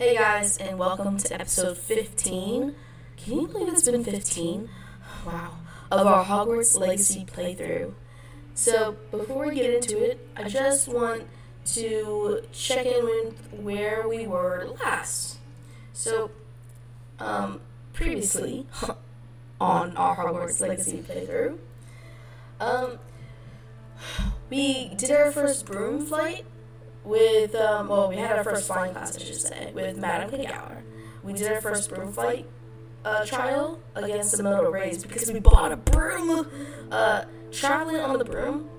Hey guys, and welcome to episode 15. Can you believe it's been 15? Wow. Of our Hogwarts Legacy playthrough. So, before we get into it, I just want to check in with where we were last. So, previously, on our Hogwarts Legacy playthrough, we did our first broom flight with, we had our first flying class, I should say, with Madame Kagauer. We did our first broom flight trial against the Moto Rays because we bought a broom. Traveling on the broom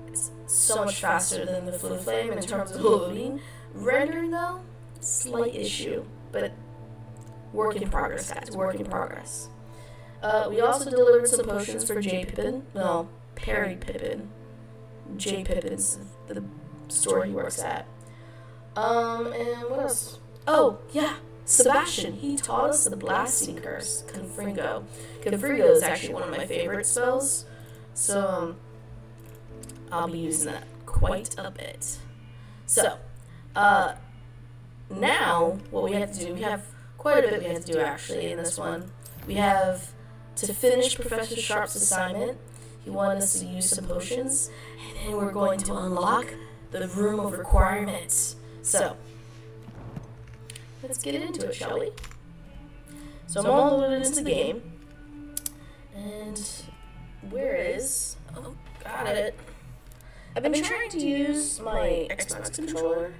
is so much faster than the Flu Flame in terms of loading. Rendering, though, slight issue, but work in progress, guys, work in progress. We also delivered some potions for J. Pippin, no, Perry Pippin. J. Pippin's the store he works at. And what else? Oh, yeah, Sebastian. He taught us the blasting curse, Confringo. Confringo is actually one of my favorite spells, so I'll be using that quite a bit. So, now what we have to do, we have quite a bit we have to do actually in this one. We have to finish Professor Sharp's assignment. He wanted us to use some potions, and then we're going to unlock the Room of Requirements. So, let's get into it, shall we? So I'm all loaded into the game. And where is... Oh, got it. I've been trying to use my Xbox controller,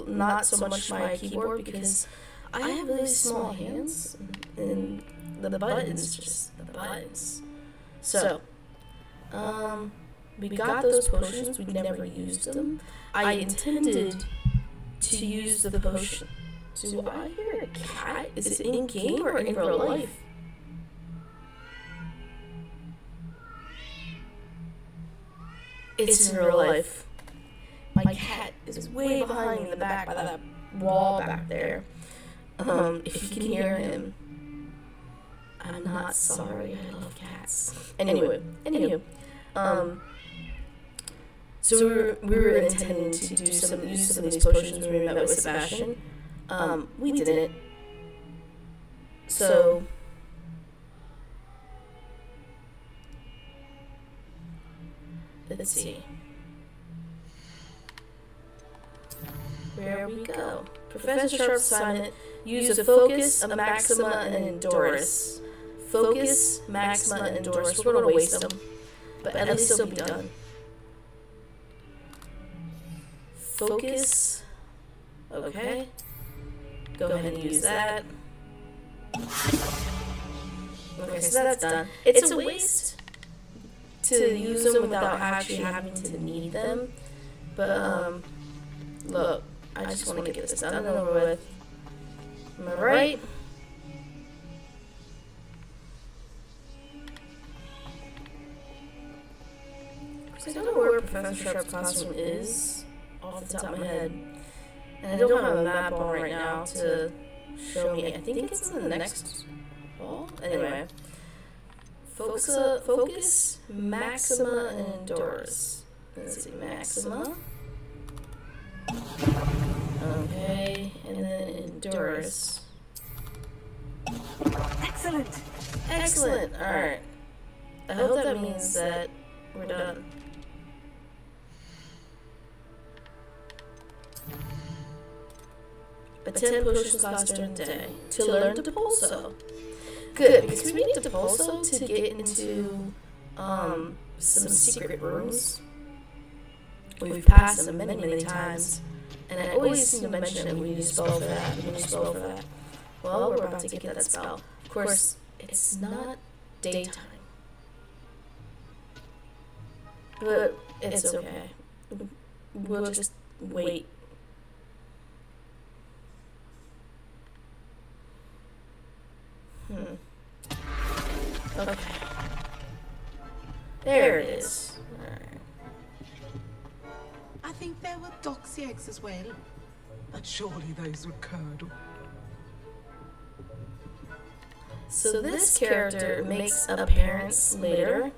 not so much my keyboard, because I have really small hands, and the buttons, just the buttons. So, we got those potions, we never used them. I intended to use the potion. Do I hear a cat? Is it in-game or in real life? It's in real life. My cat is way behind me in the back by that wall back there. If you can hear him, I'm not sorry, I love cats. Anyway, so we were intending to use some of these potions when we met with Sebastian. We didn't. So let's see. Where we go. Professor Sharp's assignment: use a Focus, a Maxima, and an Endurus. Focus, Maxima, and Endurus. We're going to waste them, but at least they'll be done. Focus. Okay. Go ahead and use that. Okay, so that's done. It's a waste to use them without actually having to need them. But, look, I just want to get this done and over with. Am I right? I don't know where Professor Sharp's classroom is off the top of my head. And I don't have a map on right now to show me. I think it's in the next wall. Anyway. Focus, Maxima, and Endurus. Let's see, Maxima. Okay, and then Endurus. Excellent! Excellent! Alright. I hope that means that we're done. Attend potions class during the day to learn Depulso. Good, because we need Depulso to get into some secret rooms. We've passed them many, many times, and I always seem to mention that we need a spell for that, we need a spell for that. Well, we're about to get that spell. Of course, it's not daytime, but it's okay. We'll just wait. Okay. There it is. Alright. I think there were doxy eggs as well, but surely those would curdle. So this character makes appearance later.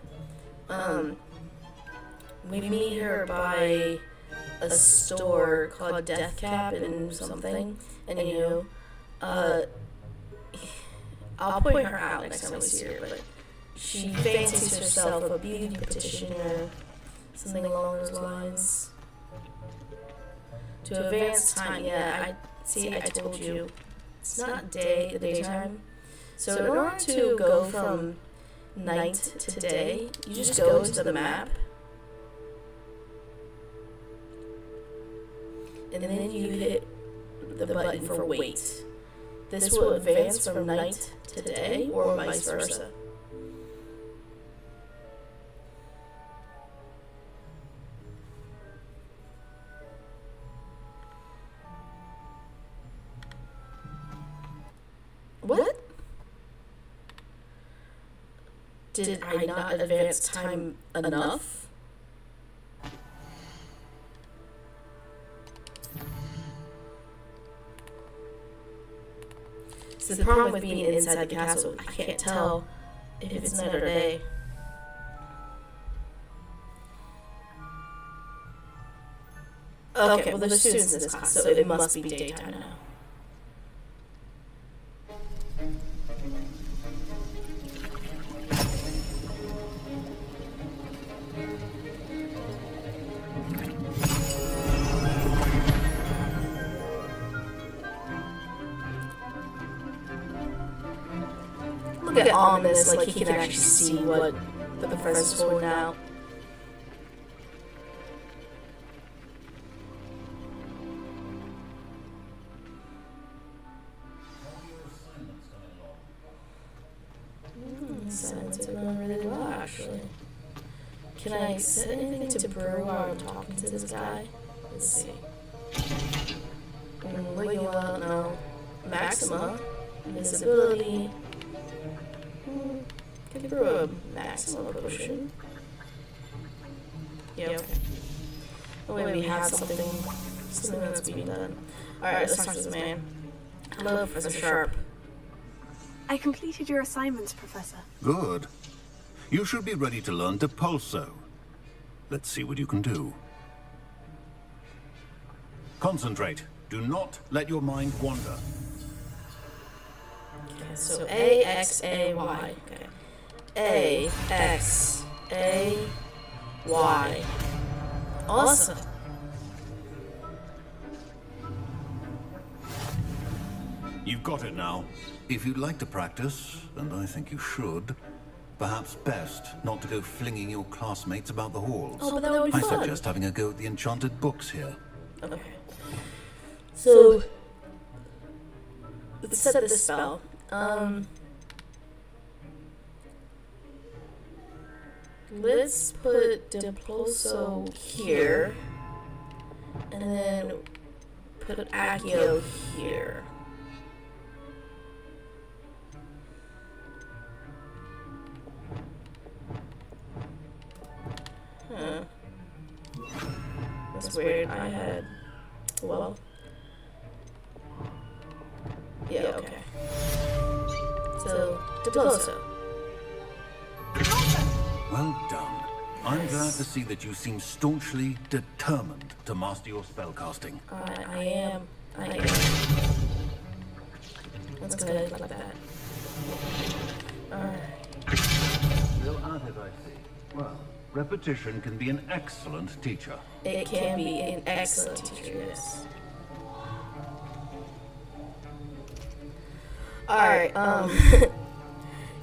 We meet her by a store called Death Cap and something, and I'll point her out next time we see her, but she fancies herself a beauty petitioner, something along those lines. To advance time, yeah, I told you, it's not the daytime. So in order to go from night to day, you just go into the map, and then you hit the button for wait. This will advance from night to day, or vice versa. What? Did I not advance time enough? So the problem with being inside the castle, I can't tell if it's night or day. Okay, well there's students in this class, so it must be daytime now. Look at ominous, like he can actually see what the professor's holding out. Assignments are going really well, actually. Can I set anything to brew while I'm talking to this guy? Let's see. Ligula, no. Maxima. Invisibility. Can brew a Maxima potion. Yeah, okay. Oh, wait, we have something that's being done. Alright, let's talk to this man. Hello, Professor Sharp. I completed your assignments, Professor. Good. You should be ready to learn Depulso. Let's see what you can do. Concentrate. Do not let your mind wander. Okay, so A, X, A, Y. Okay. A, X, A, Y. Awesome. You've got it now. If you'd like to practice, and I think you should, perhaps best not to go flinging your classmates about the halls. Oh, but that would be I fun. suggest having a go at the enchanted books here. Okay. So, let's set this spell. Let's put Depulso here, and then put Accio here. Huh. That's weird. I had... Well... Yeah, okay. So, Depulso. Well done. I'm glad to see that you seem staunchly determined to master your spellcasting. I am. Let's go ahead like that. Alright. Still at it, I see. Well, repetition can be an excellent teacher. It can be an excellent teacher, yes. Alright,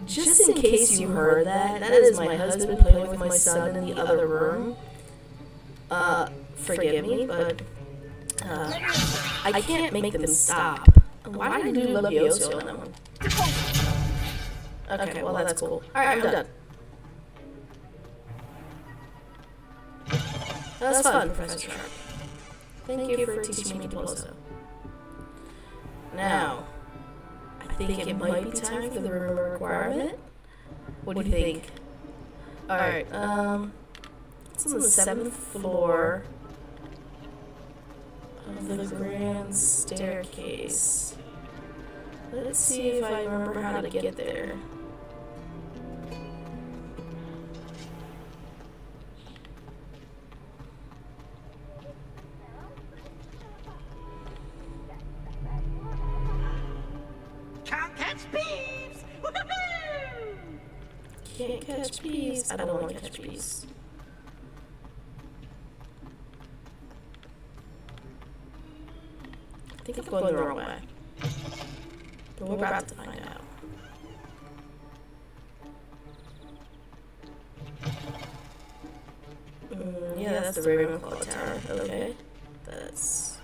just in case you heard that, that is my husband playing with my son in the other room. Forgive me, but, I can't make them stop. Why did I do Levioso on that one? Okay, well that's cool. Alright, I'm done. That was fun, Professor Sharp. Thank you for teaching me Depulso. Now, I think it might be time for the room requirement. What do you think? Alright, it's on the 7th floor of the grand staircase. Let's see if I remember how to get there. can't catch bees. I don't want to catch bees. I think I'm going the wrong way. But we're about to find out. Yeah, that's the Ravenclaw Tower. Okay. That's...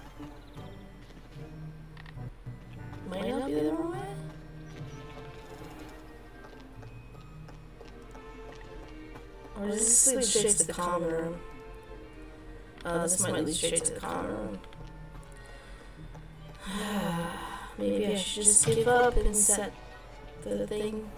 Might not be the wrong way? Or does this lead straight to the common room? This might lead straight to the common room. Maybe I should just give up and set the thing.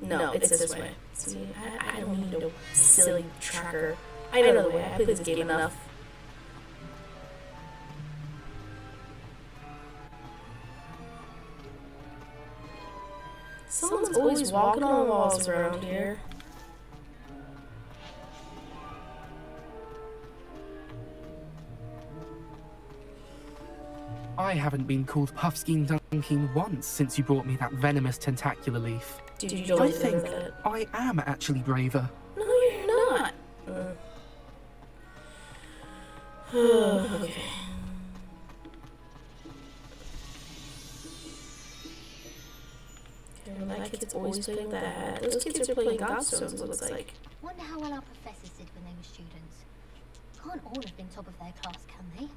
No, it's this way. See, I don't need no silly tracker. I know the way. I played this game enough. Someone's always walking on walls around here. I haven't been called Puffskein Dunking once since you brought me that venomous tentacular leaf. Dude, you don't I think I am actually braver. No, you're not. Okay. Okay, my kids always playing that. Those kids are playing Godstones, it looks like. Wonder how well our professors did when they were students. Can't all have been top of their class, can they?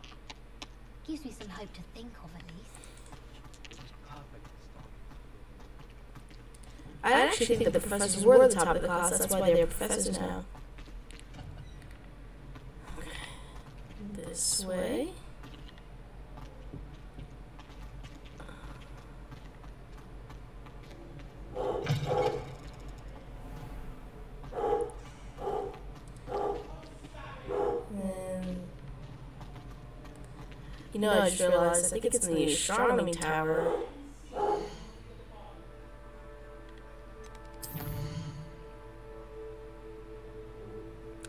Gives me some hope to think of, at least. I actually think the professors were the top of the class, that's why they're professors now. Okay. This way. You know, I just realized, I think it's in the astronomy tower.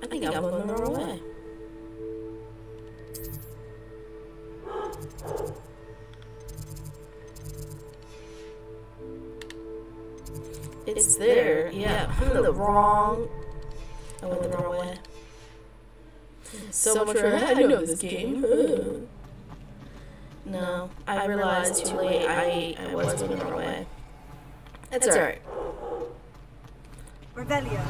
I think I'm going the wrong way. It's there, yeah. I'm the wrong... I went the wrong way. So much for I know this game. No, I realized too late I was going the wrong way. That's alright. Revelio.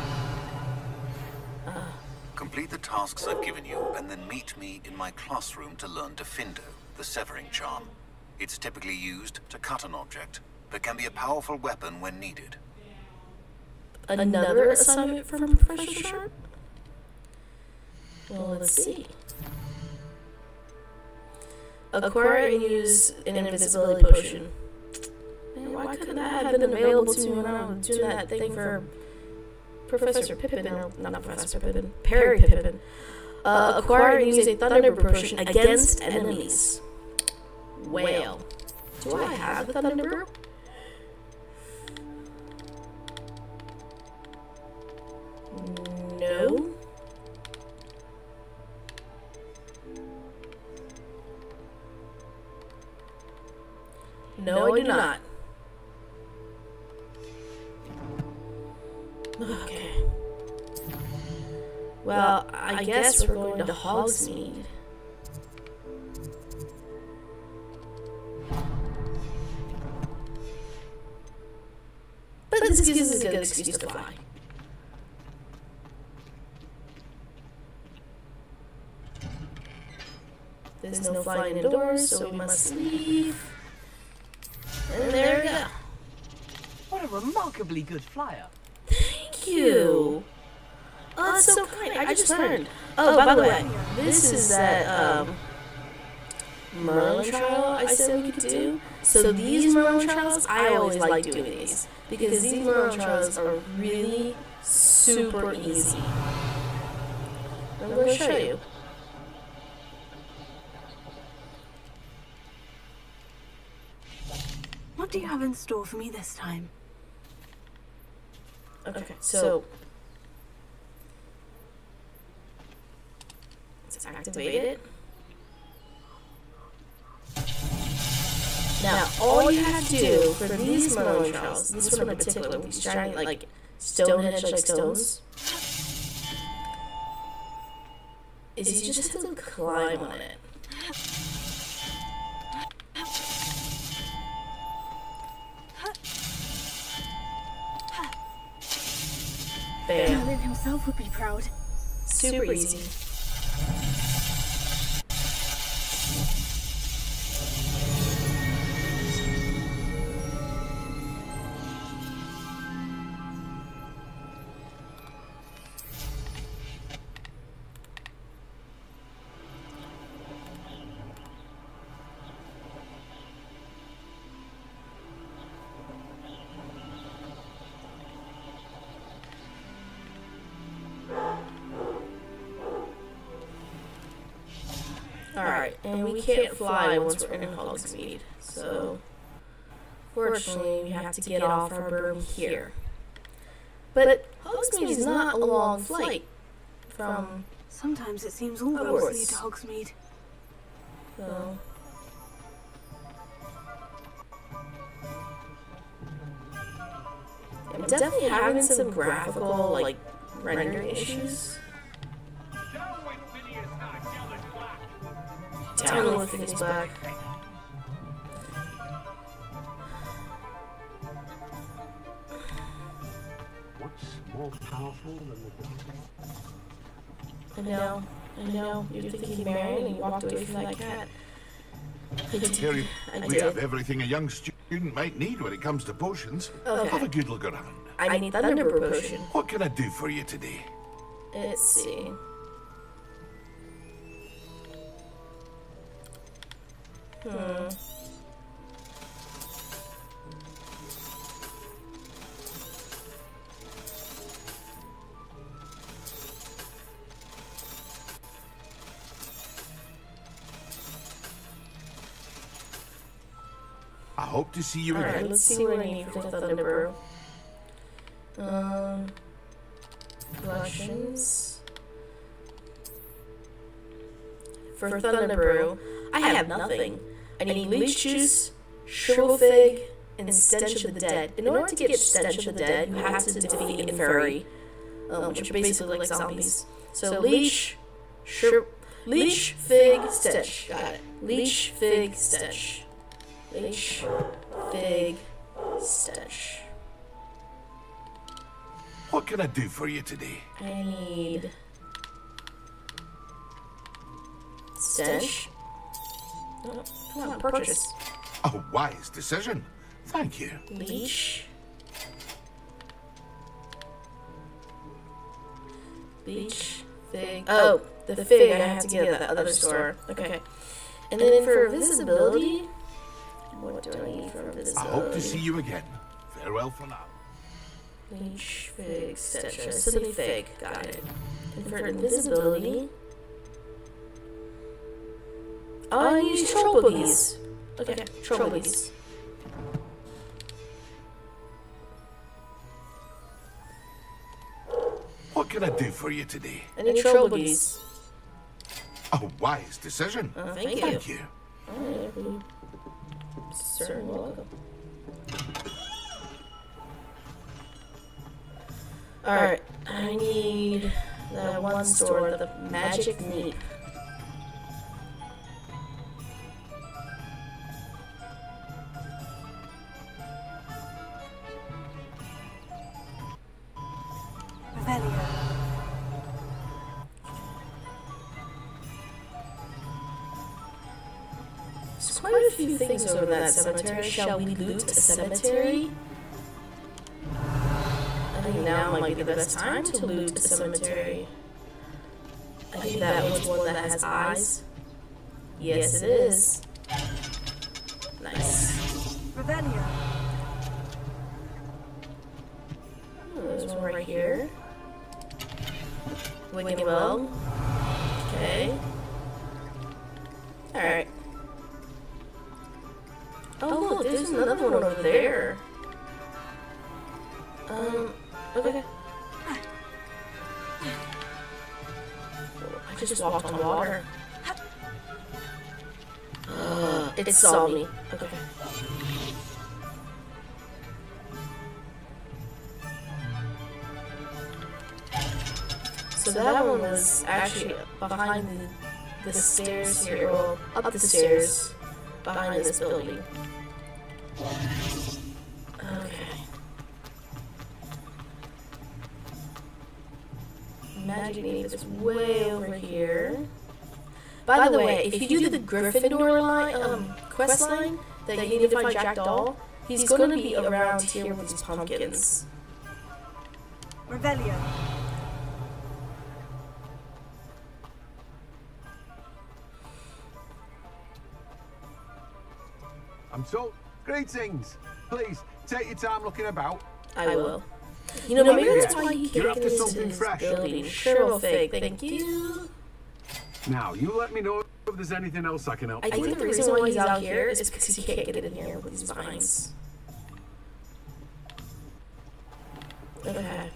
Complete the tasks I've given you, and then meet me in my classroom to learn Diffindo, the severing charm. It's typically used to cut an object, but can be a powerful weapon when needed. Another assignment from Professor Sharp? Well, let's see. Acquire and use an invisibility potion. Man, why couldn't that have been available to me when I was doing that thing for Professor Pippin, or not Professor Pippin, Perry Pippin? Acquire and use a Thunderbrew potion against enemies. Whale. Do I have a Thunderbrew? No. No, I do not. Okay. Well, I guess we're going to Hogsmeade. But this gives us a good excuse to fly. There's no flying indoors, so we must leave. And there we go. What a remarkably good flyer. Thank you. Oh, that's so kind. I just learned. Oh, by the way, this is that Merlin trial I said we could do. So these Merlin trials, I always like doing these. Because these Merlin trials are really super easy. I'm going to show you. What do you have in store for me this time? Okay, so let's activate it. Now, all you have to do for these Merlin trials, this one in particular, these giant, like, Stonehenge-like stones, is you just have to climb on it. Bam. Merlin himself would be proud. Super easy. Alright, and we can't fly once we're in Hogsmeade, so fortunately we have to get off our broom here. But Hogsmeade is not a long flight from... Sometimes it seems all Hogwarts. roads lead to Hogsmeade. So... I'm definitely having some graphical, like, rendering issues. Down with Phineas Black. What's more powerful than the I know. You're thinking married and you walked away from that cat. Harry, I we did. have everything a young student might need when it comes to potions. Okay. Have a good look around. I need Thunderbrew potion. What can I do for you today? Let's see. I hope to see you Alright, again. let's see what I need for Thunderbrew. Collections. For Thunderbrew, I have nothing. I need Leech Juice, Shrivel Fig, and Stench of the Dead. In order to get Stench of the Dead, you have to defeat Inferi, which are basically like zombies. So Leech, Fig, Stench. Got it. Leech, Fig, Stench. Leech, Fig, Stench. What can I do for you today? I need Stench. Oh, come on, purchase. A wise decision. Thank you. Leech. Fig. Oh, the fig I have to get at that other store. Okay. And then for visibility, what do I need for visibility? I hope to see you again. Farewell for now. Leech, Fig, Stench. Simply Fig. Got it. And for invisibility, I use Troll Boogies. Okay, Troll Boogies. What can I do for you today? I need Troll Boogies. A wise decision. Thank you. Thank you. Certainly welcome. Alright, I need the one store, the Magic Neep. Revelio. There's quite a few things over that cemetery. Shall we loot a cemetery? I think now might be the best time to loot a cemetery. I think that was one that has eyes. Yes, it is. Nice. Revelio. There's one right here. Wigginwell. Okay. Alright. Oh look, there's another one over there. Okay. I just walked on water. It saw me. Okay. So that one was actually behind the stairs here, well, up the stairs, behind this building. Okay. Magic Nave is way over here. By the way, if you do the Gryffindor line, quest line, that you need to find Jack Doll, he's gonna be around here with these pumpkins. Revelio. I'm told. Greetings. Please, take your time looking about. I will. You know, maybe that's why you You're can't after get into something this fresh. building. Sure will fake. Thank you. Now, you let me know if there's anything else I can help I think the reason why he's out here is because he can't get in here with these vines. Okay.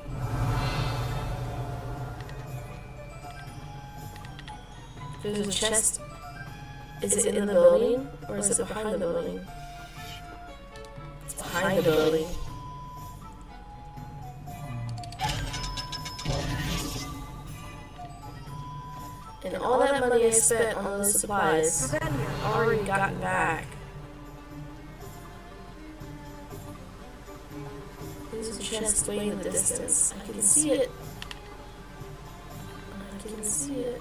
There's a chest. Is it in the building? Or is it behind the building? It's behind the building. And all that money I spent on those supplies, I've already gotten back. There's a chest way in the distance. I can see it. I can see it.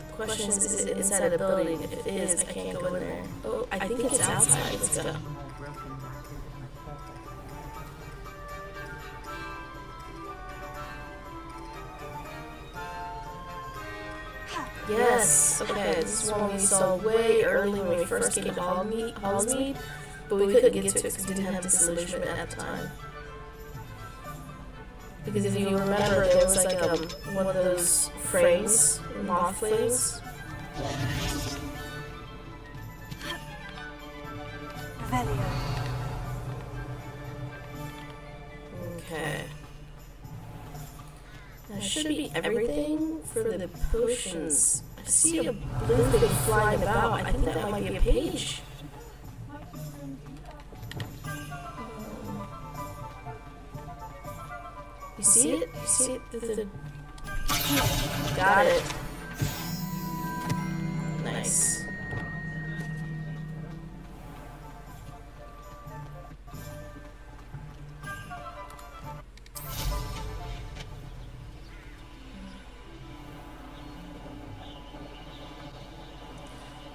The question is it inside a building? If it is, I can't go in there. Oh, I think it's outside. Let's go. Yes, okay, this is one we saw way early when we first came to Hogsmeade, but we couldn't get to it because we didn't have disillusionment at the time. Because if you remember, there was like one of those frames, moth flames. Revelio. Okay. That should be everything for the potions. I see a blue thing flying about. I think that might be a page. You see it? You see it? Got it. Nice.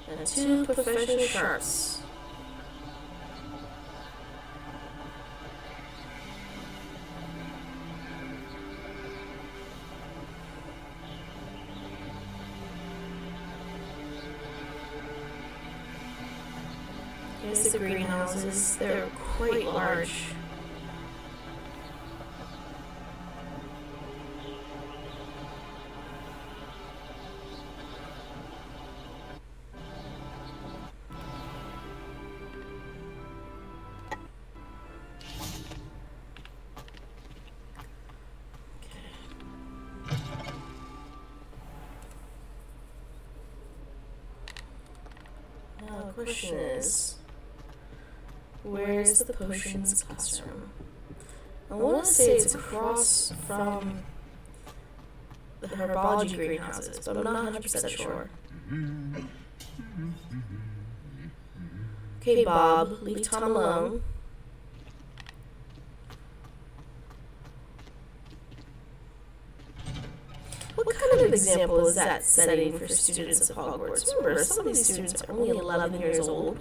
And 2 professional sharps. Here's the greenhouses. They're quite large. Now the question is, where's the potions classroom? I want to say it's across from the herbology greenhouses, but I'm not 100% sure. Okay, Bob, leave Tom alone. What kind of example is that setting for students of Hogwarts? Remember, some of these students are only 11 years old.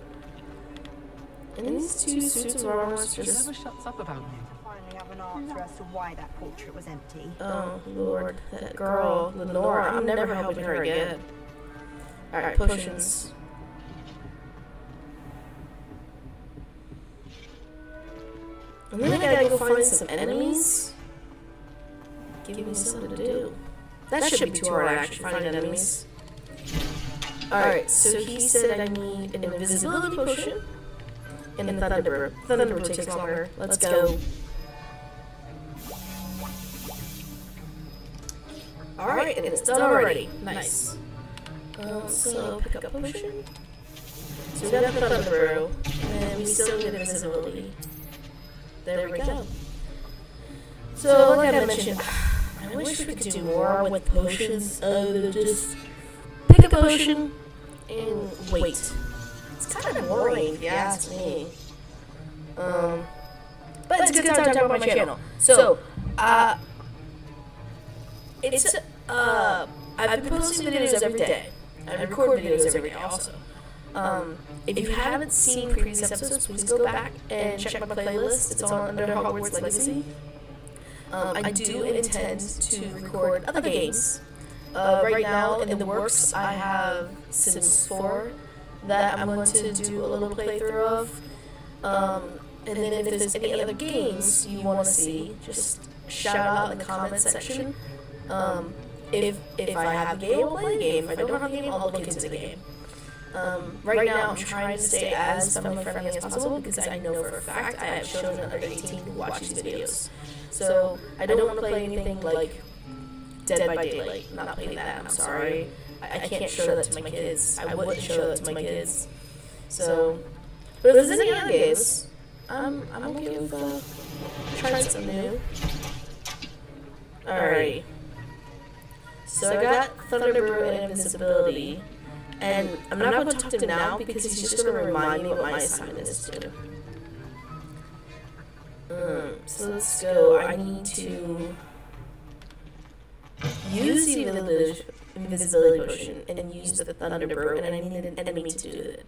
And these 2 suits of armor just... Never shuts up about me. Finally have an answer as to why that portrait was empty. Oh, Lord. That girl, Lenora, I'm never helping her again. Alright, potions. And then I gotta go find some enemies. give me something to do. That shouldn't be too hard, actually, finding enemies. Alright, so he said I need an invisibility potion and a Thunderbrew. Thunderbrew takes longer. Let's go. Alright, and it's done already. Nice. So, pick up potion. So we got the Thunderbrew, and we still need invisibility. There we go. So, like I mentioned, I wish we could do more with potions other than just pick a potion and wait. It's kind of boring, if you ask me. But it's a good time to talk about my channel. So, I've been posting videos every day. I record videos every day also. If you haven't seen previous episodes, please go back and check my playlist. It's on under Hogwarts Legacy. I do intend to record other games. Right now, in the works, I have Sims 4 that I'm going to do a little playthrough of. And then if there's any other games you want to see, just shout out in the comment section. If I have a game, I'll play the game. If I don't have a game, I'll look into the game. Right now, I'm trying to stay as family friendly as possible because I know for a fact I have children under 18 who watch these videos. So I don't want to play anything like Dead by Daylight. I'm not playing that. I'm sorry. I can't show that to my kids. I wouldn't show that to my kids. So, but if there's any other games, I'm okay with trying something new. Alrighty. So I got Thunderbrew and Invisibility. And I'm not going to talk to him now because he's just going to remind me what my assignment is to do. So let's go. I need to use the invisibility potion and use the Thunderbrew, and I need an enemy to do it.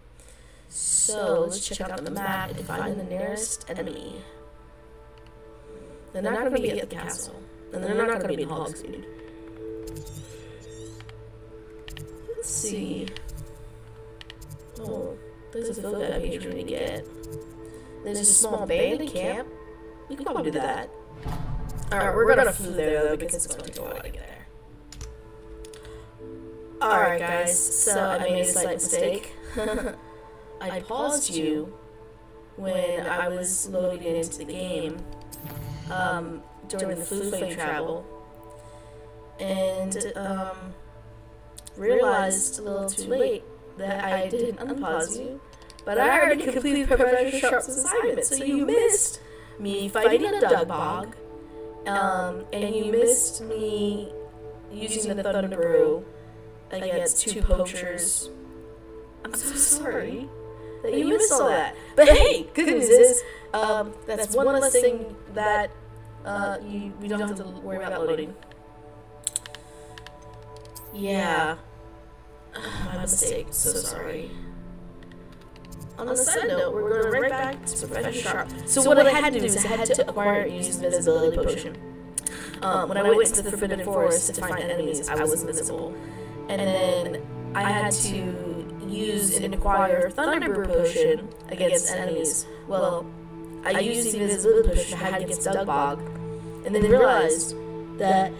So let's check out the map and find the nearest enemy. They're not going to be at the castle, and they're not going to be in Hogsmeade. Let's see. Oh, there's a field guide page we need to get. There's a small abandoned camp. We can probably do that. Alright, we're gonna flew there though because it's gonna take a while to get there. Alright guys, so I made a slight mistake. I paused you when I was loading into the game during the flu flame travel. And realized a little too late that I didn't unpause you, but I already completed Professor Sharp's assignment, so you missed me fighting a dug bog, and you missed me using the Thunderbrew against 2 poachers. I'm so sorry that you missed all that. But hey, good news is, that's one less thing that we don't have to worry about loading. Yeah. My mistake. So sorry. On the side note, we're going right back to Professor Sharp. So what I had to do is I had to acquire and use the invisibility potion. When I went into the Forbidden Forest to find enemies, I was invisible. And then I had to use and acquire Thunderbrew potion against enemies. Well, I used the invisibility potion I had against Dugbog, and then realized that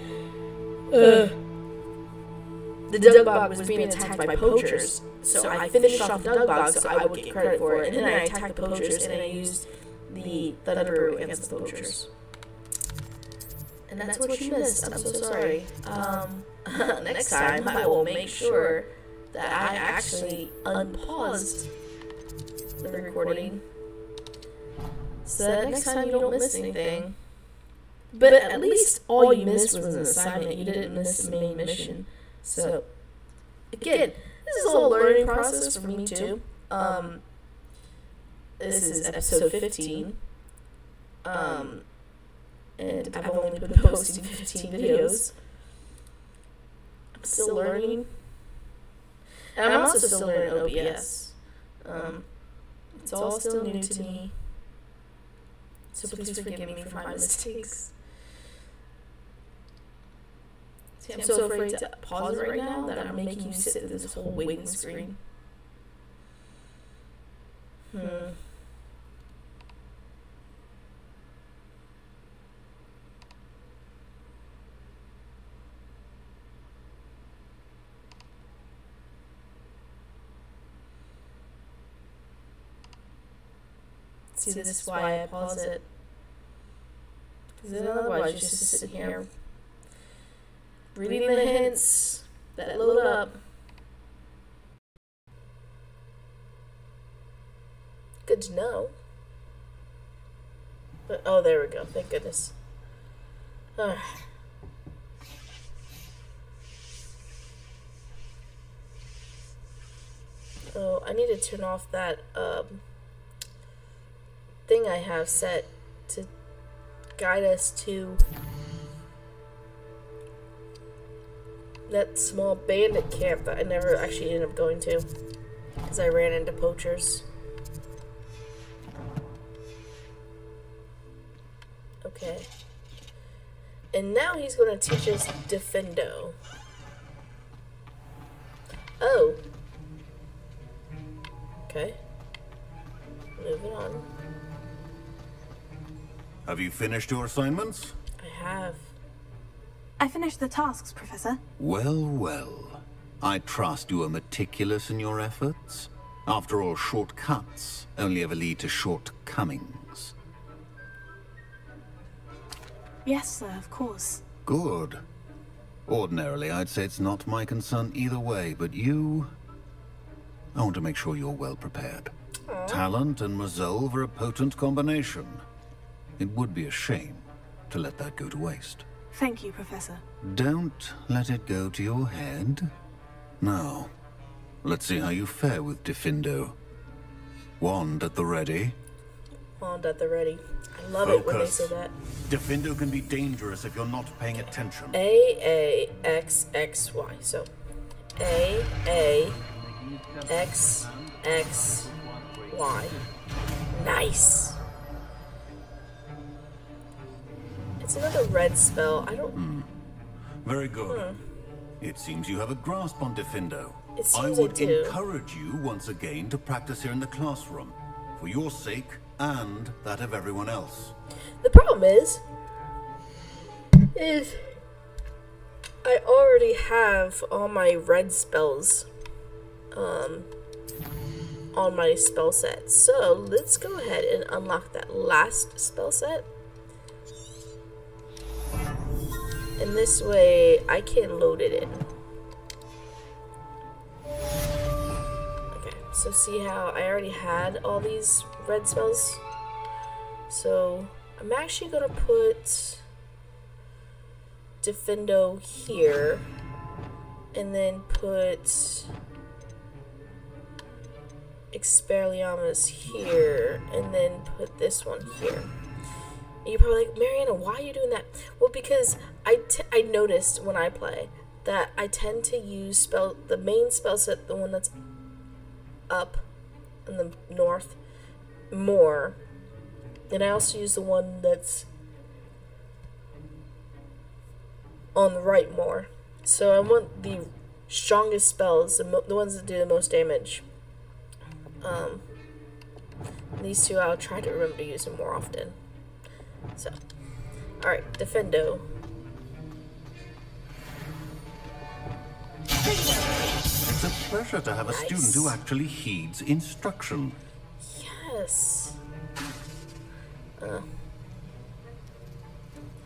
the Dugbog was being attacked by poachers, so I finished off the Dugbog so I would get credit for it, and then I attacked the poachers, and I used the Thunderbrew against the poachers. And that's what you missed. I'm so sorry. Next time, I will make sure that I actually unpaused the recording, so that next time you don't miss anything. But at least all you missed was an assignment. You didn't miss the main mission. So, again, this is all a learning process for me too. This is episode 15. And I've only been posting 15 videos. I'm still learning. And I'm also still learning OBS. It's all still new to me. So please forgive me for my mistakes. See, I'm so afraid to pause it right now that I'm making you sit through this whole waiting screen. See, this is why I pause it. Because then otherwise, just sit here reading the hints that load up. Good to know. But, oh, there we go. Thank goodness. Oh, I need to turn off that thing I have set to guide us to that small bandit camp that I never actually ended up going to because I ran into poachers. Okay. And now he's going to teach us Diffindo. Oh. Okay. Moving on. Have you finished your assignments? I have. I finished the tasks, Professor. Well, well. I trust you are meticulous in your efforts. After all, shortcuts only ever lead to shortcomings. Yes, sir, of course. Good. Ordinarily, I'd say it's not my concern either way, but you... I want to make sure you're well prepared. Aww. Talent and resolve are a potent combination. It would be a shame to let that go to waste. Thank you, Professor. Don't let it go to your head. Now, let's see how you fare with Diffindo. Wand at the ready. Wand at the ready. I love it when they say that. Diffindo can be dangerous if you're not paying attention. A, X, X, Y. So, A, X, X, Y. Nice. It's another red spell. I don't... Very good. It seems you have a grasp on Diffindo. It seems I I would do. encourage you once again to practice here in the classroom. For your sake and that of everyone else. The problem is I already have all my red spells on my spell set. So let's go ahead and unlock that last spell set. And this way I can load it in. Okay, so see how I already had all these red spells? So I'm actually gonna put Diffindo here and then put Expelliarmus here and then put this one here. And you're probably like, Mariana, why are you doing that? Well, because I noticed when I play that I tend to use the main spell set, the one that's up in the north, more. And I also use the one that's on the right more. So I want the strongest spells, the ones that do the most damage. These two I'll try to remember to use them more often. So, alright, Diffindo. It's a pleasure to have a Nice. student who actually heeds instruction. Yes.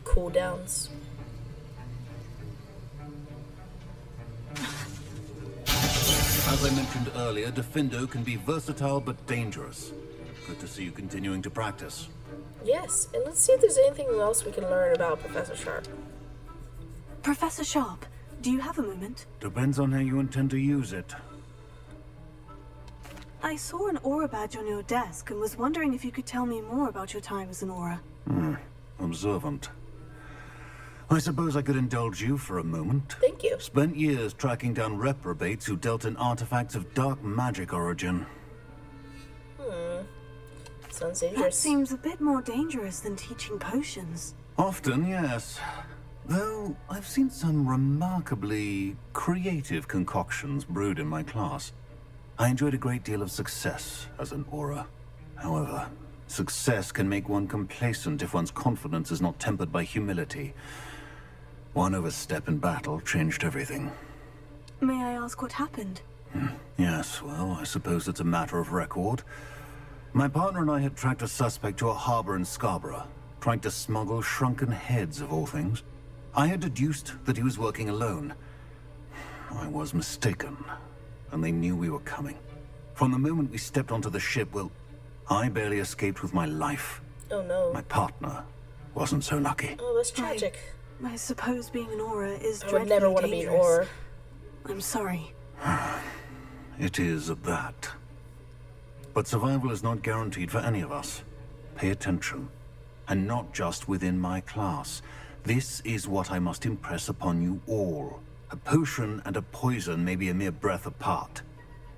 Cooldowns. As I mentioned earlier, Diffindo can be versatile but dangerous. Good to see you continuing to practice. Yes, and let's see if there's anything else we can learn about Professor Sharp. Professor Sharp, do you have a moment? Depends on how you intend to use it. I saw an aura badge on your desk and was wondering if you could tell me more about your time as an aura. Observant. I suppose I could indulge you for a moment. Thank you. Spent years tracking down reprobates who dealt in artifacts of dark magic origin. Sounds That dangerous. seems a bit more dangerous than teaching potions. Often, yes. Though I've seen some remarkably creative concoctions brewed in my class. I enjoyed a great deal of success as an aura. However, success can make one complacent if one's confidence is not tempered by humility. One overstep in battle changed everything. May I ask what happened? Yes, well, I suppose it's a matter of record. My partner and I had tracked a suspect to a harbor in Scarborough, trying to smuggle shrunken heads of all things. I had deduced that he was working alone. I was mistaken, and they knew we were coming. From the moment we stepped onto the ship, well, I barely escaped with my life. Oh no. My partner wasn't so lucky. Oh, that's tragic. I suppose being an Aura is I would never want to be an Aura. I'm sorry. It is at that. But survival is not guaranteed for any of us. Pay attention. And not just within my class. This is what I must impress upon you all. A potion and a poison may be a mere breath apart,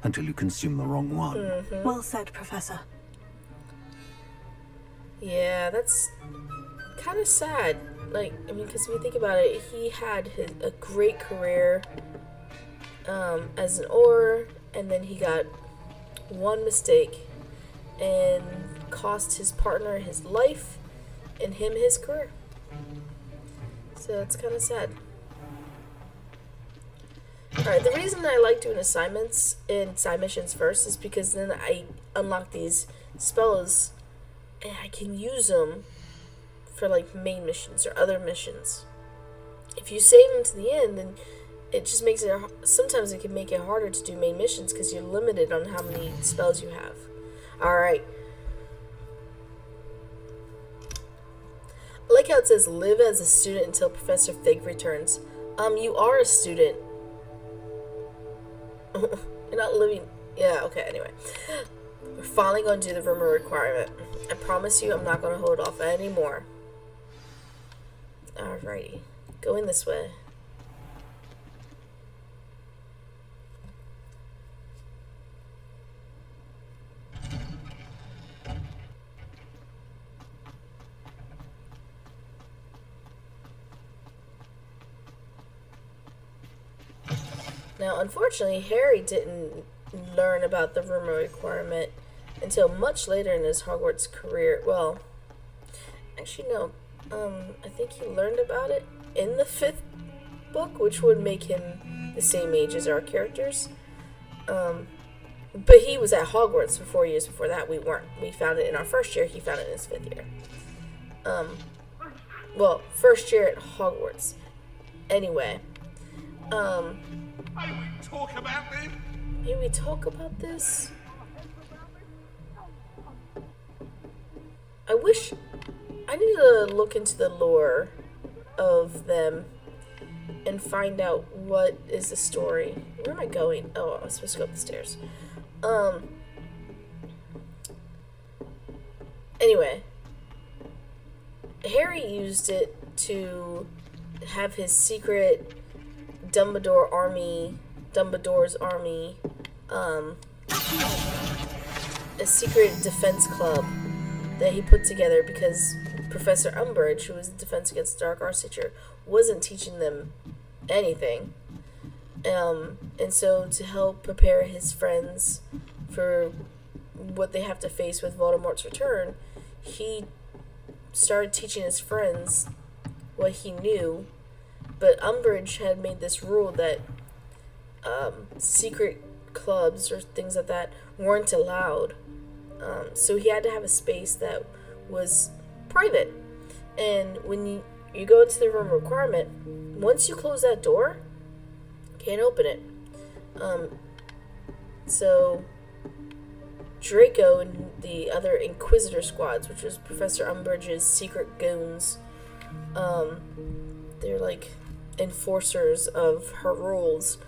until you consume the wrong one. Well said, Professor. Yeah, that's kind of sad. Like, I mean, because when you think about it, he had a great career as an Aura, and then he got one mistake and cost his partner his life and him his career. So it's kind of sad. Alright, the reason I like doing assignments and side missions first is because then I unlock these spells and I can use them for like main missions or other missions. If you save them to the end, then it just makes it, sometimes it can make it harder to do main missions because you're limited on how many spells you have. Alright. I like how it says live as a student until Professor Fig returns. You are a student. You're not living. Yeah, okay, anyway. We're finally going to do the rumor requirement. I promise you I'm not going to hold off anymore. Alrighty. Going this way. Now, unfortunately, Harry didn't learn about the rumor requirement until much later in his Hogwarts career. Well, actually, no. I think he learned about it in the 5th book, which would make him the same age as our characters. But he was at Hogwarts for 4 years before that. We weren't. We found it in our 1st year. He found it in his 5th year. Well, 1st year at Hogwarts. Anyway. May we talk about this? May we talk about this? I wish... I need to look into the lore of them and find out what is the story. Where am I going? Oh, I was supposed to go up the stairs. Anyway. Harry used it to have his secret Dumbledore's army, a secret defense club that he put together because Professor Umbridge, who was the Defense Against Dark Arts teacher, wasn't teaching them anything. And so to help prepare his friends for what they have to face with Voldemort's return, he started teaching his friends what he knew. But Umbridge had made this rule that secret clubs or things like that weren't allowed. So he had to have a space that was private. And when you go into the room requirement, once you close that door, you can't open it. So Draco and the other Inquisitor squads, which was Professor Umbridge's secret goons, they're like enforcers of her rules.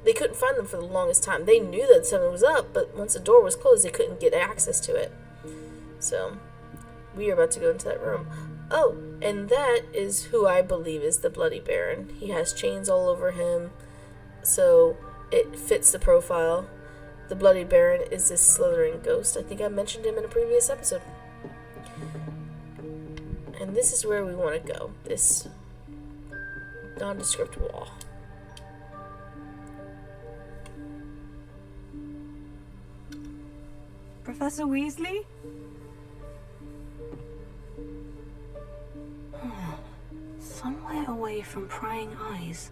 They couldn't find them for the longest time. They knew that something was up, but once the door was closed, they couldn't get access to it. So, we are about to go into that room. Oh, and that is who I believe is the Bloody Baron. He has chains all over him, so it fits the profile. The Bloody Baron is this Slytherin ghost. I think I mentioned him in a previous episode. And this is where we want to go. This nondescript wall. Professor Weasley? Somewhere away from prying eyes.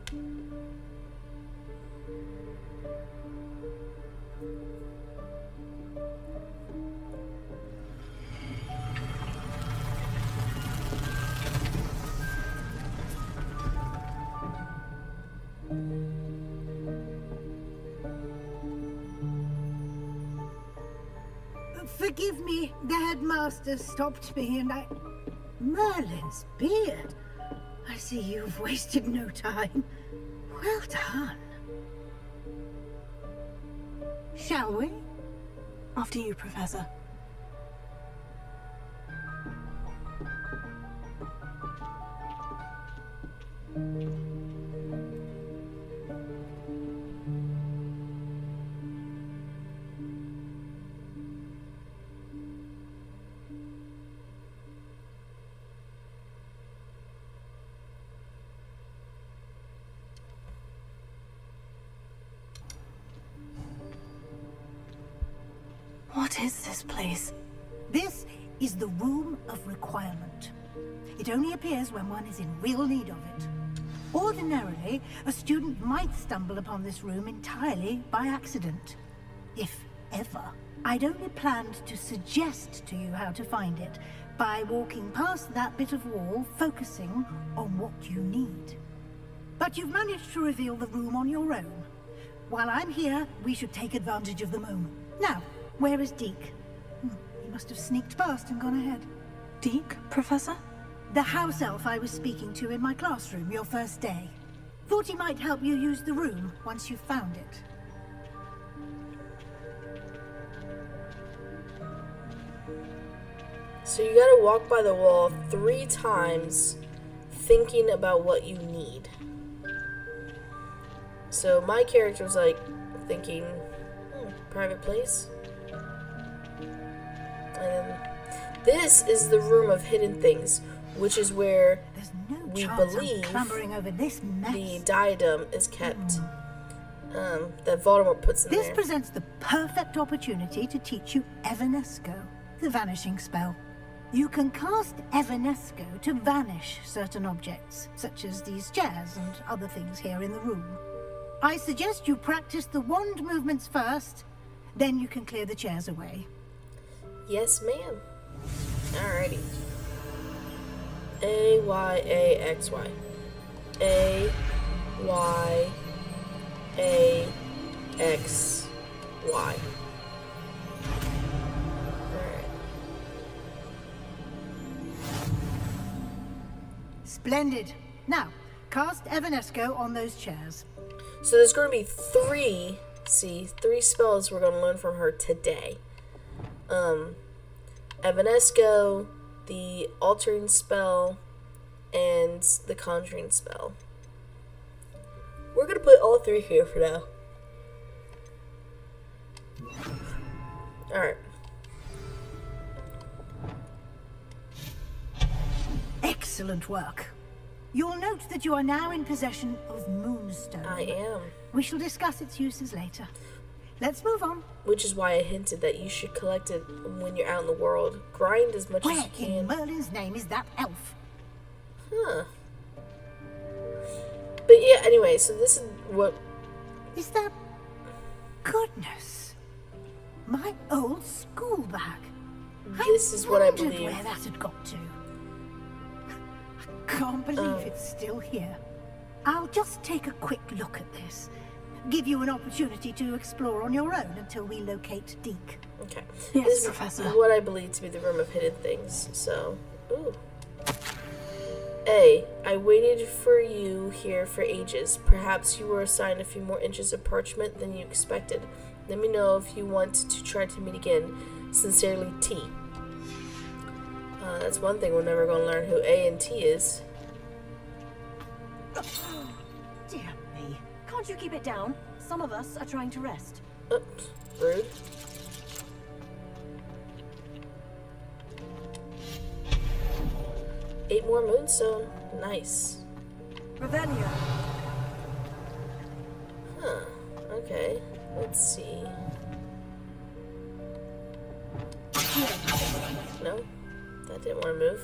Forgive me, the headmaster stopped me and I... Merlin's beard. I see you've wasted no time. Well done. Shall we? After you, Professor. What is this place? This is the Room of Requirement. It only appears when one is in real need of it. Ordinarily, a student might stumble upon this room entirely by accident. If ever. I'd only planned to suggest to you how to find it by walking past that bit of wall, focusing on what you need. But you've managed to reveal the room on your own. While I'm here, we should take advantage of the moment. Now, where is Deke? He must have sneaked past and gone ahead. Deke, Professor? The house elf I was speaking to in my classroom your first day. Thought he might help you use the room once you found it. So you gotta walk by the wall 3 times thinking about what you need. So my character was like thinking, private place. And this is the room of hidden things, which is where we believe over this mess. the diadem is kept. That Voldemort puts in there. This presents the perfect opportunity to teach you Evanesco, the vanishing spell. You can cast Evanesco to vanish certain objects, such as these chairs and other things here in the room. I suggest you practice the wand movements first, then you can clear the chairs away. Yes, ma'am. Alrighty. A, Y, A, X, Y. A, Y, A, X, Y. Alright. Splendid. Now, cast Evanesco on those chairs. So there's going to be 3 spells we're going to learn from her today. Evanesco, the altering spell, and the conjuring spell. We're going to put all 3 here for now. Alright. Excellent work. You'll note that you are now in possession of Moonstone. I am. We shall discuss its uses later. Let's move on. Which is why I hinted that you should collect it when you're out in the world. Grind as much as you can. Where in Merlin's name is that elf? Huh. But yeah, anyway, so this is what... Is that... Goodness. My old school bag. This is what I believe. Where that had got to. I can't believe it's still here. I'll just take a quick look at this. Give you an opportunity to explore on your own until we locate Deke. Okay. Yes, this Professor. is what I believe to be the room of hidden things. So, ooh. A. I waited for you here for ages. Perhaps you were assigned a few more inches of parchment than you expected. Let me know if you want to try to meet again. Sincerely, T. That's one thing we're never going to learn who A and T is. Dear me. Can't you keep it down? Some of us are trying to rest. Oops. Rude. Eight more moonstone. Nice. Revelio. Huh. Okay. Let's see. No? That didn't want to move.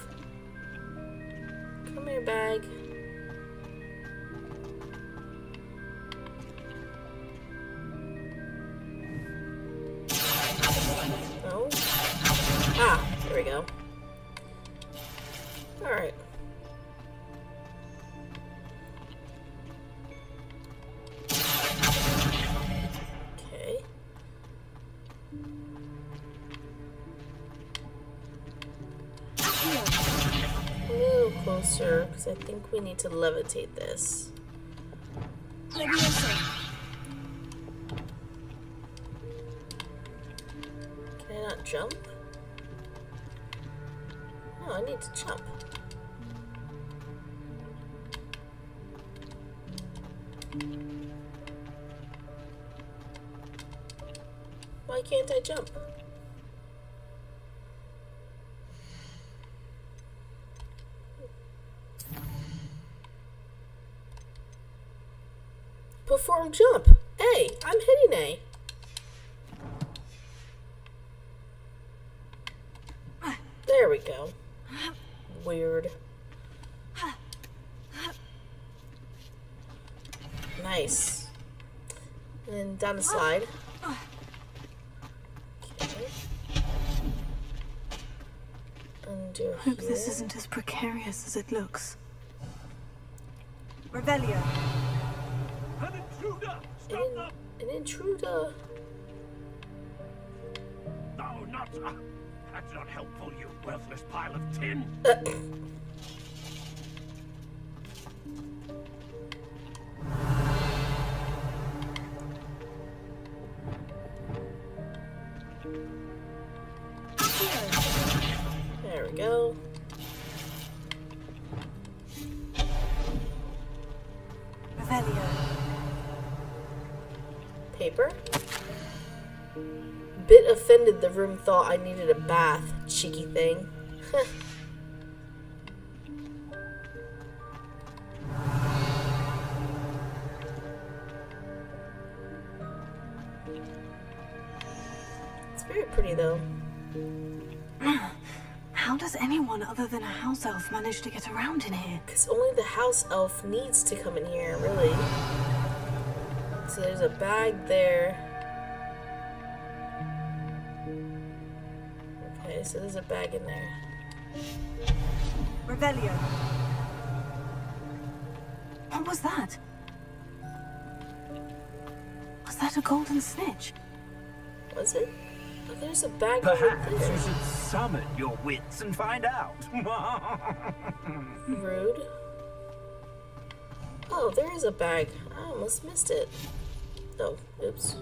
Come here, bag. No? Ah, there we go. Alright. Okay. closer because I think we need to levitate this. Leviosa. Can I not jump? No, I need to jump. Why can't I jump? Perform jump. A. I'm hitting A. There we go. Weird. Nice. And then down the slide. Okay. Under Hope here. this isn't as precarious as it looks. Revelio. An intruder! Stop them! An intruder. No, not... that's not helpful, you worthless pile of tin. There we go. Revelio. Paper. Bit offended the room thought I needed a bath, cheeky thing. It's very pretty though. How does anyone other than a house elf manage to get around in here? Because only the house elf needs to come in here, really. So there's a bag there. Okay, so there's a bag in there. Revelio. What was that? Was that a golden snitch? Was it? Oh, there's a bag over Perhaps there. you should summon your wits and find out. Rude. Oh, there is a bag. I almost missed it. Oh, oops.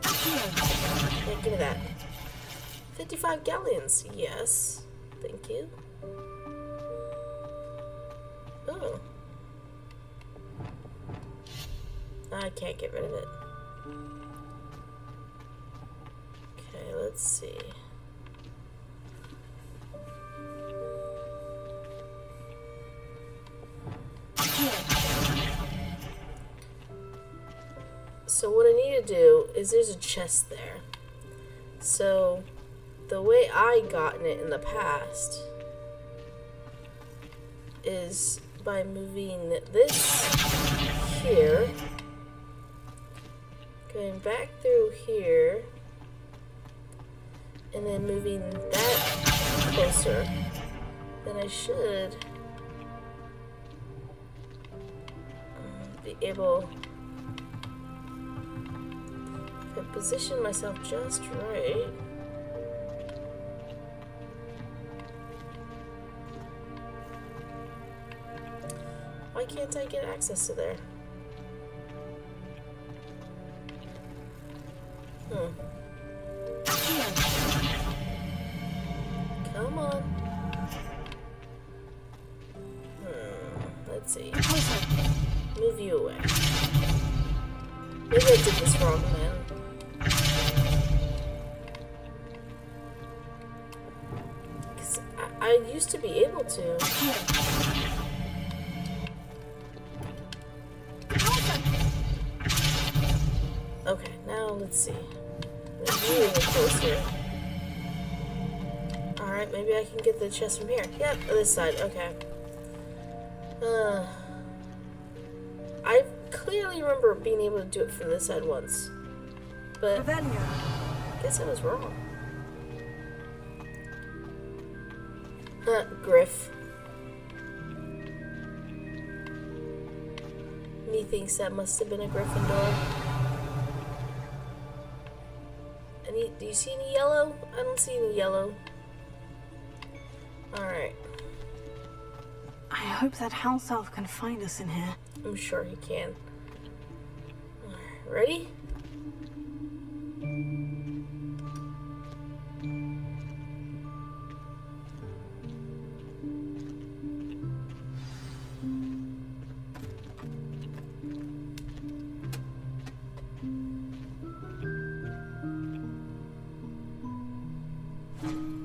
Yeah, give me that. 55 galleons. Yes. Thank you. Oh. I can't get rid of it. Okay, let's see. So what I need to do is there's a chest there. So the way I gotten it in the past is by moving this here, going back through here, and then moving that closer. Then I should be able to position myself just right. Why can't I get access to there? Come on. Let's see. Move you away. Maybe I did this wrong, man. Because I used to be able to. Okay, now let's see. Let's move a little closer. Alright, maybe I can get the chest from here. Yep, this side, okay. I clearly remember being able to do it from this side once. But I guess I was wrong. Griff. Methinks that must have been a Gryffindor. Do you see any yellow? I don't see any yellow. Alright. I hope that house elf can find us in here. I'm sure he can. Ready?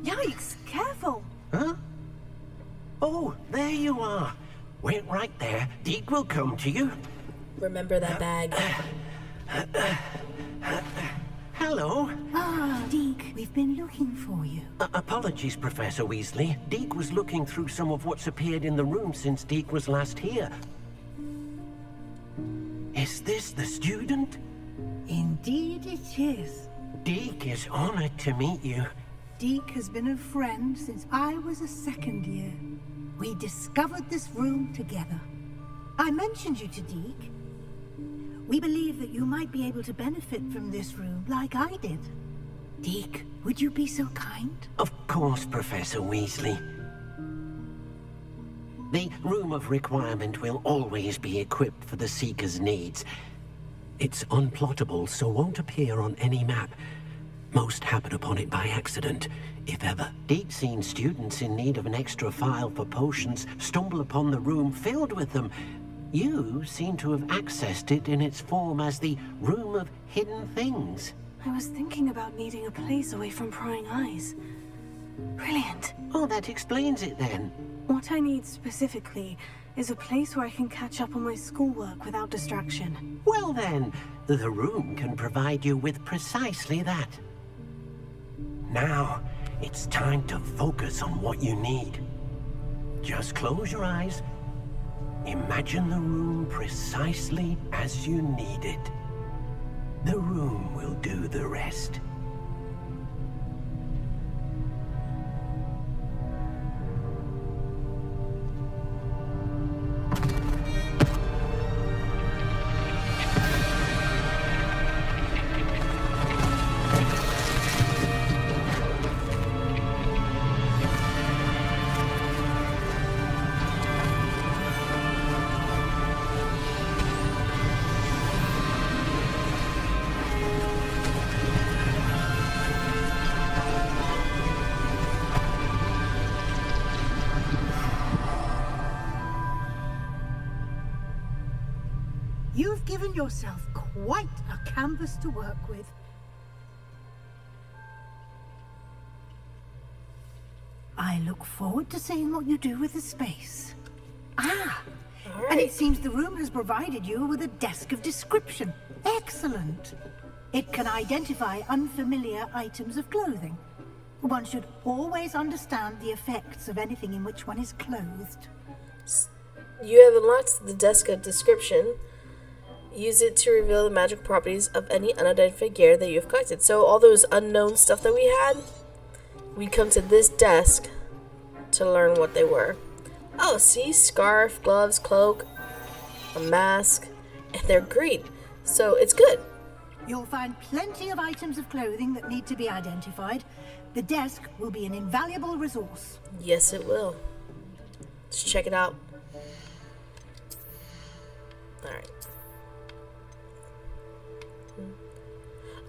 Yikes! Careful! Huh? Oh, there you are. Wait right there. Deke will come to you. Remember that bag. Hello. Ah, Deke, we've been looking for you. Apologies, Professor Weasley. Deke was looking through some of what's appeared in the room since Deke was last here. Is this the student? Indeed it is. Deke is honored to meet you. Deke has been a friend since I was a second year. We discovered this room together. I mentioned you to Deke. We believe that you might be able to benefit from this room like I did. Deke, would you be so kind? Of course, Professor Weasley. The Room of Requirement will always be equipped for the Seeker's needs. It's unplottable, so won't appear on any map. Most happen upon it by accident, if ever. Deep-seen students in need of an extra file for potions stumble upon the room filled with them. You seem to have accessed it in its form as the Room of Hidden Things. I was thinking about needing a place away from prying eyes. Brilliant. Oh, that explains it then. What I need specifically is a place where I can catch up on my schoolwork without distraction. Well then, the room can provide you with precisely that. Now, it's time to focus on what you need. Just close your eyes. Imagine the room precisely as you need it. The room will do the rest. You've given yourself quite a canvas to work with. I look forward to seeing what you do with the space. Ah! Right. And it seems the room has provided you with a desk of description. Excellent! It can identify unfamiliar items of clothing. One should always understand the effects of anything in which one is clothed. You have unlocked the desk of description. Use it to reveal the magical properties of any unidentified gear that you have collected. So all those unknown stuff that we had, we come to this desk to learn what they were. Oh, see? Scarf, gloves, cloak, a mask, and they're green. So it's good. You'll find plenty of items of clothing that need to be identified. The desk will be an invaluable resource. Yes, it will. Let's check it out. Alright.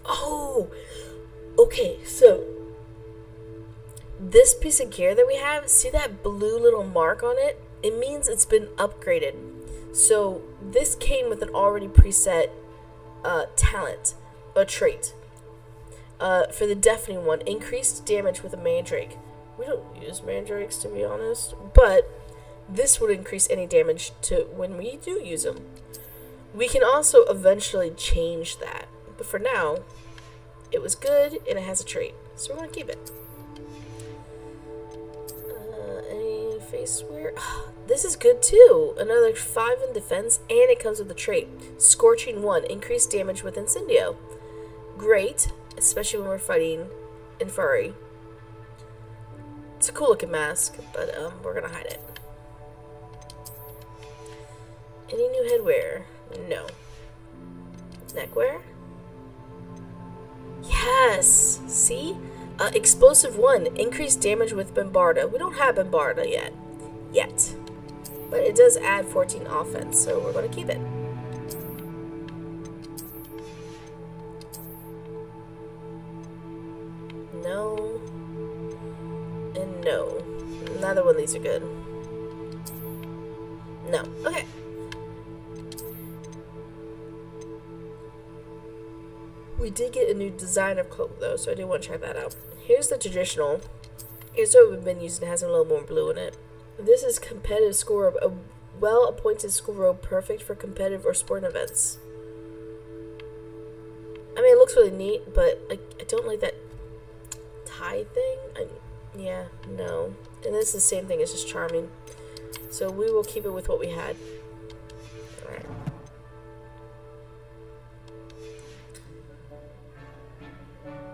Oh! Okay, so this piece of gear that we have, see that blue little mark on it? It means it's been upgraded. So this came with an already preset talent, a trait. For the deafening one, increased damage with a mandrake. We don't use mandrakes, to be honest, but this would increase any damage to when we do use them. We can also eventually change that, but for now, it was good and it has a trait, so we're gonna keep it. Any face wear? This is good too. Another 5 in defense, and it comes with a trait. Scorching 1, increased damage with Incendio. Great, especially when we're fighting Inferi. It's a cool looking mask, but we're gonna hide it. Any new headwear? No. Neckwear? Yes! See? Explosive 1, increased damage with Bombarda. We don't have Bombarda yet. But it does add 14 offense, so we're going to keep it. No. And no. Neither one of these are good. No. Okay. We did get a new design of cloak though, so I do want to check that out. Here's the traditional. Here's what we've been using. It has a little more blue in it. This is competitive school robe. A well-appointed school robe perfect for competitive or sporting events. I mean, it looks really neat, but I don't like that tie thing. Yeah, no. And this is the same thing. It's just charming. So we will keep it with what we had. Alright.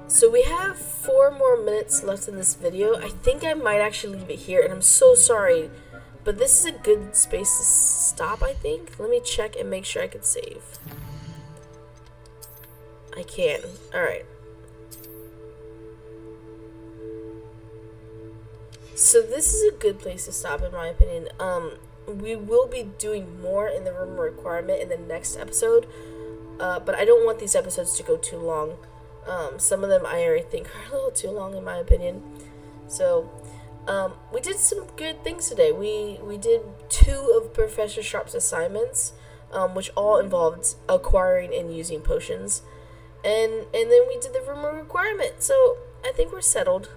So we have 4 more minutes left in this video. I think I might actually leave it here, and I'm so sorry, but this is a good space to stop, I think. Let me check and make sure I can save. I can. Alright. So this is a good place to stop, in my opinion. We will be doing more in the room requirement in the next episode, but I don't want these episodes to go too long. Some of them I already think are a little too long, in my opinion. So we did some good things today. We did 2 of Professor Sharp's assignments, which all involved acquiring and using potions, and then we did the room requirement. So I think we're settled.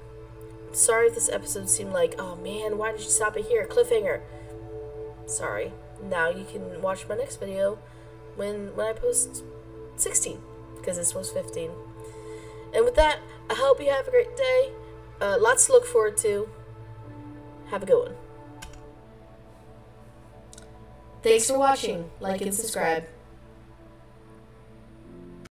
Sorry if this episode seemed like, oh man, why did you stop it here? Cliffhanger. Sorry. Now you can watch my next video when I post 16, because this was 15. And with that, I hope you have a great day. Lots to look forward to. Have a good one. Thanks for watching. Like and subscribe.